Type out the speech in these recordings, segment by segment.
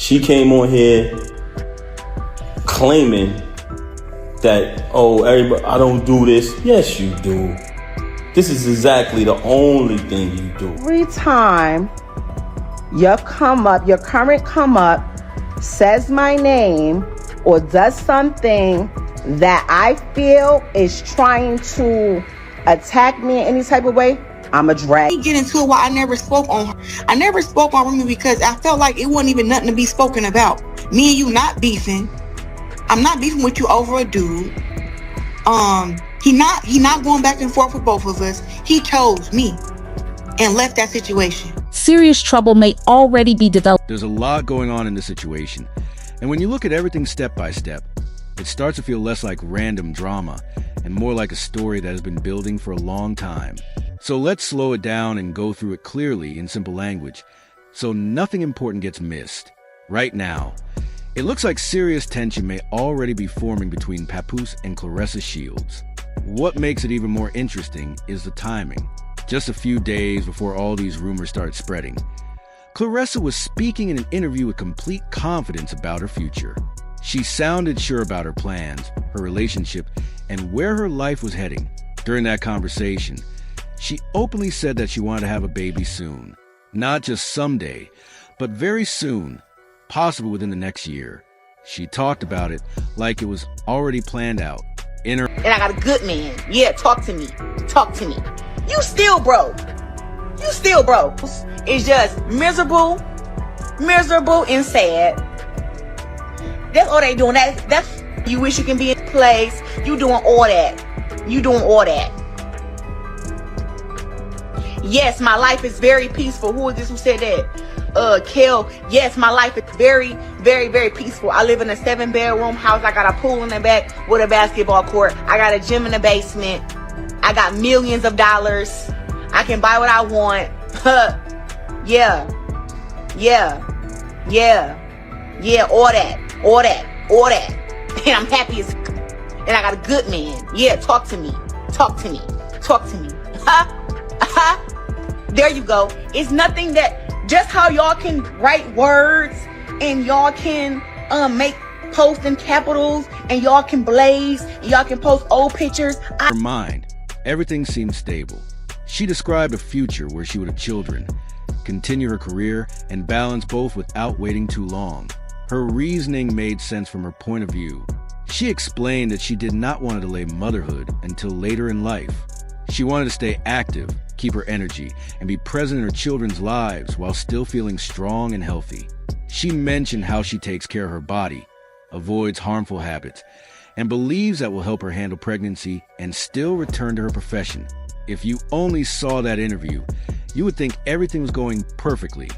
She came on here claiming that, oh, everybody, I don't do this. Yes, you do. This is exactly the only thing you do. Every time your current come up says my name or does something that I feel is trying to attack me in any type of way, I'm a drag. Get into it why I never spoke on her. I never spoke on Remy because I felt like it wasn't even nothing to be spoken about. Me and you not beefing. I'm not beefing with you over a dude. He not going back and forth with both of us. He chose me and left that situation. Serious trouble may already be developed. There's a lot going on in this situation, and when you look at everything step by step, it starts to feel less like random drama and more like a story that has been building for a long time. So let's slow it down and go through it clearly in simple language, so nothing important gets missed. Right now, it looks like serious tension may already be forming between Papoose and Claressa Shields. What makes it even more interesting is the timing. Just a few days before all these rumors started spreading, Claressa was speaking in an interview with complete confidence about her future. She sounded sure about her plans, her relationship, and where her life was heading. During that conversation, she openly said that she wanted to have a baby soon. Not just someday, but very soon, possibly within the next year. She talked about it like it was already planned out. And I got a good man. Yeah, talk to me. Talk to me. You still broke. You still broke. It's just miserable and sad. That's all they doing. That's you wish you can be in place. You doing all that. You doing all that. Yes, my life is very peaceful. Who is this who said that? Kel. Yes, my life is very, very, very peaceful. I live in a 7-bedroom house. I got a pool in the back with a basketball court. I got a gym in the basement. I got millions of dollars. I can buy what I want. Yeah, all that. And I'm happy as and I got a good man. Yeah, talk to me. There you go. It's nothing that just how y'all can write words and y'all can make posts in capitals and y'all can blaze and y'all can post old pictures. Her mind, everything seemed stable. She described a future where she would have children, continue her career, and balance both without waiting too long. Her reasoning made sense from her point of view. She explained that she did not want to delay motherhood until later in life. She wanted to stay active, keep her energy, and be present in her children's lives while still feeling strong and healthy. She mentioned how she takes care of her body, avoids harmful habits, and believes that will help her handle pregnancy and still return to her profession. If you only saw that interview, you would think everything was going perfectly.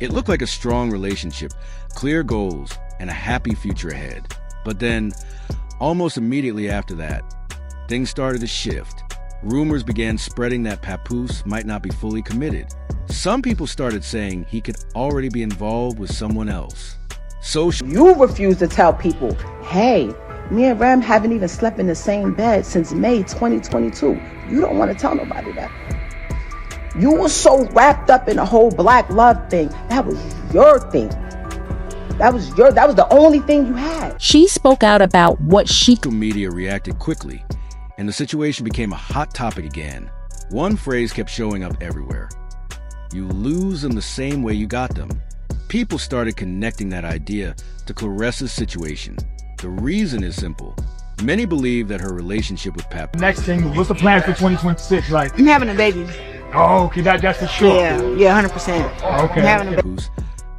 It looked like a strong relationship, clear goals, and a happy future ahead. But then, almost immediately after that, things started to shift. Rumors began spreading that Papoose might not be fully committed. Some people started saying he could already be involved with someone else. You refuse to tell people, hey, me and Rem haven't even slept in the same bed since May 2022. You don't want to tell nobody that. You were so wrapped up in the whole black love thing. That was your thing. That was the only thing you had. She spoke out about what Social media reacted quickly, and the situation became a hot topic again. One phrase kept showing up everywhere. You lose them the same way you got them. People started connecting that idea to Claressa's situation. The reason is simple. Many believe that her relationship with Papoose... Next thing, what's the plan for 2026? Like, I'm having a baby. Oh, okay, that's for sure. Yeah, 100%. Okay. I'm having a baby. Papoose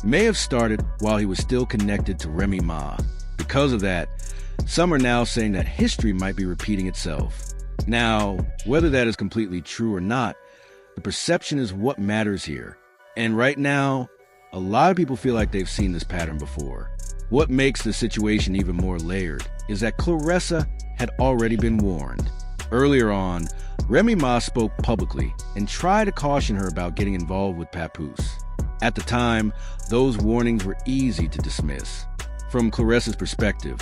may have started while he was still connected to Remy Ma. Because of that, some are now saying that history might be repeating itself. Now, whether that is completely true or not, the perception is what matters here. And right now, a lot of people feel like they've seen this pattern before. What makes the situation even more layered is that Claressa had already been warned. Earlier on, Remy Ma spoke publicly and tried to caution her about getting involved with Papoose. At the time, those warnings were easy to dismiss. From Claressa's perspective,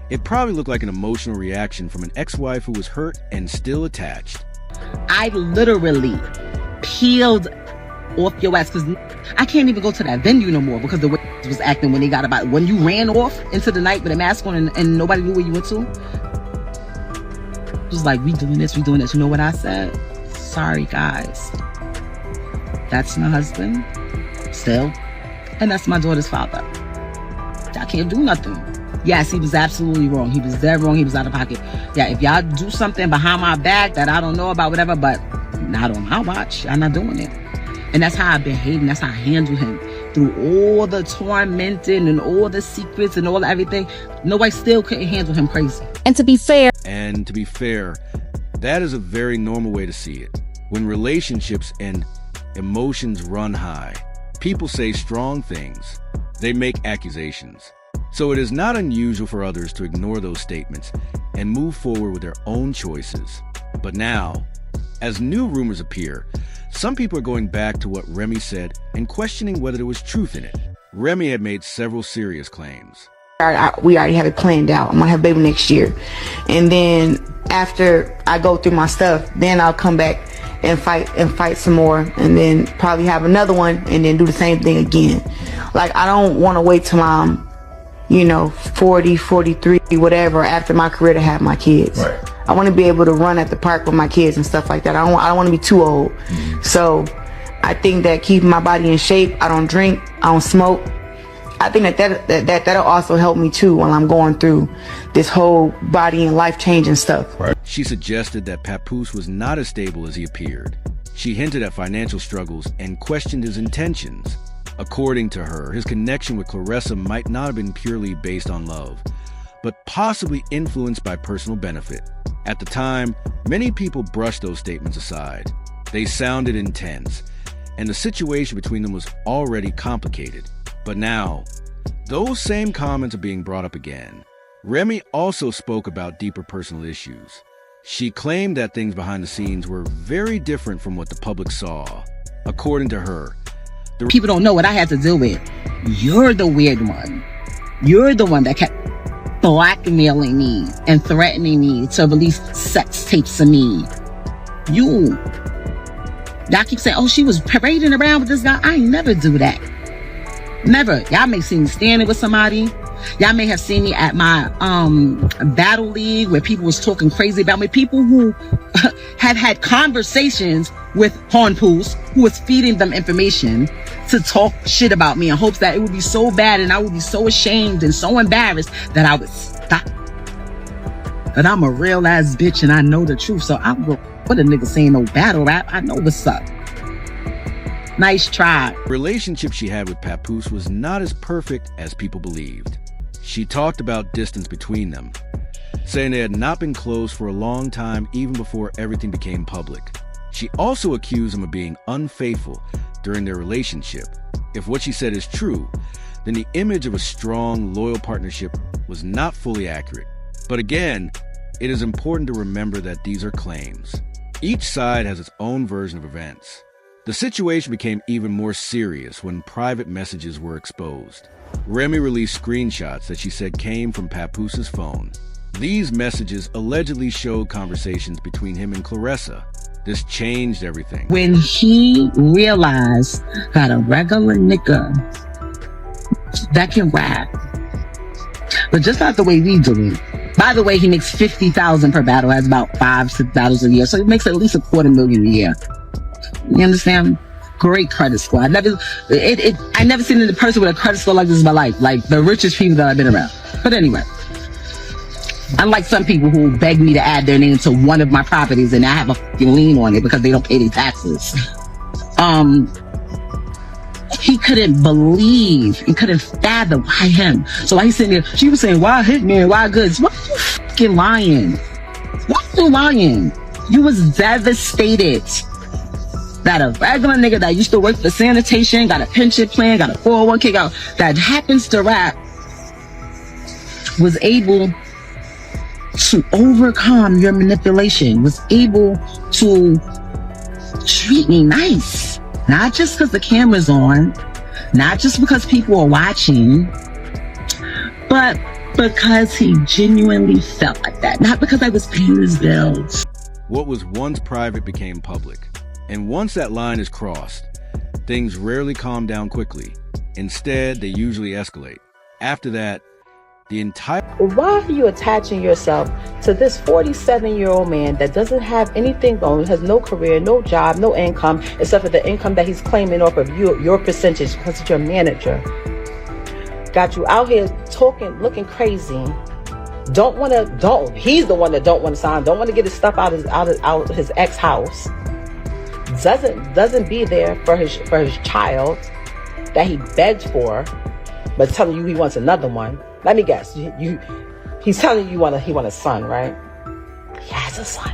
it probably looked like an emotional reaction from an ex-wife who was hurt and still attached. I literally peeled off your ass because I can't even go to that venue no more because the way was acting when they got about, when you ran off into the night with a mask on and nobody knew where you went to. It was like, we doing this. You know what I said? Sorry, guys. That's my husband, still. And that's my daughter's father. I can't do nothing. Yes, he was absolutely wrong. He was dead wrong. He was out of pocket. Yeah, if y'all do something behind my back that I don't know about, whatever, but not on my watch, I'm not doing it. And that's how I behaved, and that's how I handled him. Through all the tormenting and all the secrets and all everything, nobody still couldn't handle him crazy. And to be fair, that is a very normal way to see it. When relationships and emotions run high, people say strong things. They make accusations. So it is not unusual for others to ignore those statements and move forward with their own choices. But now, as new rumors appear, some people are going back to what Remy said and questioning whether there was truth in it. Remy had made several serious claims. We already have it planned out. I'm gonna have a baby next year. And then after I go through my stuff, then I'll come back and fight some more, and then probably have another one and then do the same thing again. Like, I don't want to wait till I'm 40, 43, whatever, after my career to have my kids. Right. I want to be able to run at the park with my kids and stuff like that. I don't want to be too old. Mm-hmm. So I think that keeping my body in shape, I don't drink, I don't smoke. I think that'll also help me too while I'm going through this whole body and life changing stuff. Right. She suggested that Papoose was not as stable as he appeared. She hinted at financial struggles and questioned his intentions. According to her, his connection with Claressa might not have been purely based on love, but possibly influenced by personal benefit. At the time, many people brushed those statements aside. They sounded intense, and the situation between them was already complicated. But now, those same comments are being brought up again. Remy also spoke about deeper personal issues. She claimed that things behind the scenes were very different from what the public saw. According to her, people don't know what I had to deal with. You're the weird one. You're the one that kept blackmailing me and threatening me to release sex tapes of me. Y'all keep saying, oh, she was parading around with this guy. I ain't never do that. Never. Y'all may see me standing with somebody. Y'all may have seen me at my battle league where people was talking crazy about me. People who have had conversations with hornpools who was feeding them information to talk shit about me in hopes that it would be so bad and I would be so ashamed and so embarrassed that I would stop. But I'm a real ass bitch and I know the truth. So I'm going, what a nigga saying no battle rap. I know what's up. Nice try. The relationship she had with Papoose was not as perfect as people believed. She talked about distance between them, saying they had not been close for a long time even before everything became public. She also accused him of being unfaithful during their relationship. If what she said is true, then the image of a strong, loyal partnership was not fully accurate. But again, it is important to remember that these are claims. Each side has its own version of events. The situation became even more serious when private messages were exposed. Remy released screenshots that she said came from Papoose's phone. These messages allegedly showed conversations between him and Claressa. This changed everything. When he realized that a regular nigga that can rap, but just not the way we do it. By the way, he makes $50,000 per battle, has about 5-6 battles a year, so he makes at least $250,000 a year. You understand? Great credit score. I never seen a person with a credit score like this in my life. Like the richest people that I've been around. But anyway, unlike some people who beg me to add their name to one of my properties and I have a fucking lien on it because they don't pay their taxes. He couldn't believe, he couldn't fathom why him. So while he's sitting there, she was saying, why Hitman, why Goods? Why you fucking lying? Why you lying? You was devastated that a regular nigga that used to work for sanitation, got a pension plan, got a 401k, that happens to rap, was able to overcome your manipulation, was able to treat me nice. Not just because the camera's on, not just because people are watching, but because he genuinely felt like that. Not because I was paying his bills. What was once private became public. And once that line is crossed, things rarely calm down quickly. Instead, they usually escalate. After that, the entire Why are you attaching yourself to this 47-year-old man that doesn't have anything going, has no career, no job, no income, except for the income that he's claiming off of your percentage because he's your manager? Got you out here talking, looking crazy. He's the one that don't want to sign, don't want to get his stuff out of his ex-house. Doesn't be there for his child that he begged for, but telling you he wants another one. Let me guess. He's telling you he want a son, right? He has a son.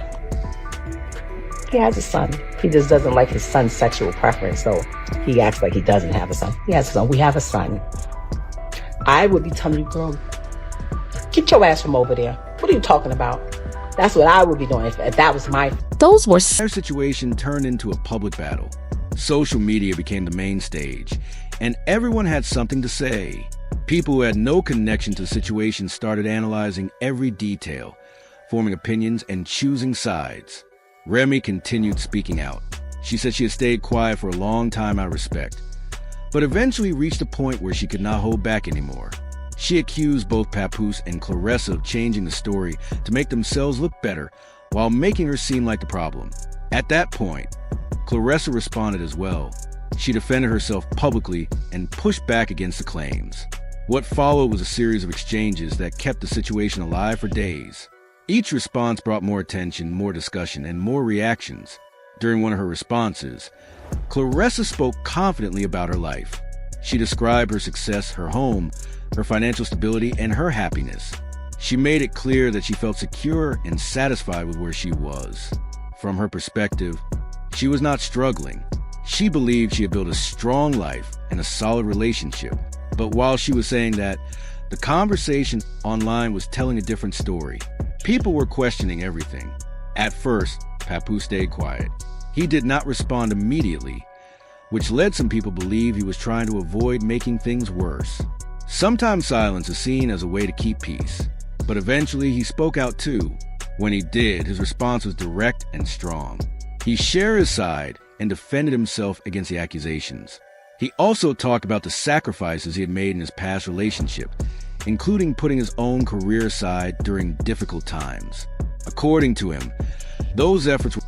He has a son. He just doesn't like his son's sexual preference, so he acts like he doesn't have a son. He has a son. We have a son. I would be telling you, girl, get your ass from over there. What are you talking about? That's what I would be doing if that was my... Those were Their situation turned into a public battle. Social media became the main stage, and everyone had something to say. People who had no connection to the situation started analyzing every detail, forming opinions and choosing sides. Remy continued speaking out. She said she had stayed quiet for a long time out of respect, but eventually reached a point where she could not hold back anymore. She accused both Papoose and Claressa of changing the story to make themselves look better while making her seem like the problem. At that point, Claressa responded as well. She defended herself publicly and pushed back against the claims. What followed was a series of exchanges that kept the situation alive for days. Each response brought more attention, more discussion, and more reactions. During one of her responses, Claressa spoke confidently about her life. She described her success, her home, her financial stability, and her happiness. She made it clear that she felt secure and satisfied with where she was. From her perspective, she was not struggling. She believed she had built a strong life and a solid relationship. But while she was saying that, the conversation online was telling a different story. People were questioning everything. At first, Papoose stayed quiet. He did not respond immediately, which led some people to believe he was trying to avoid making things worse. Sometimes silence is seen as a way to keep peace, but eventually he spoke out too. When he did, his response was direct and strong. He shared his side and defended himself against the accusations. He also talked about the sacrifices he had made in his past relationship, including putting his own career aside during difficult times. According to him, those efforts were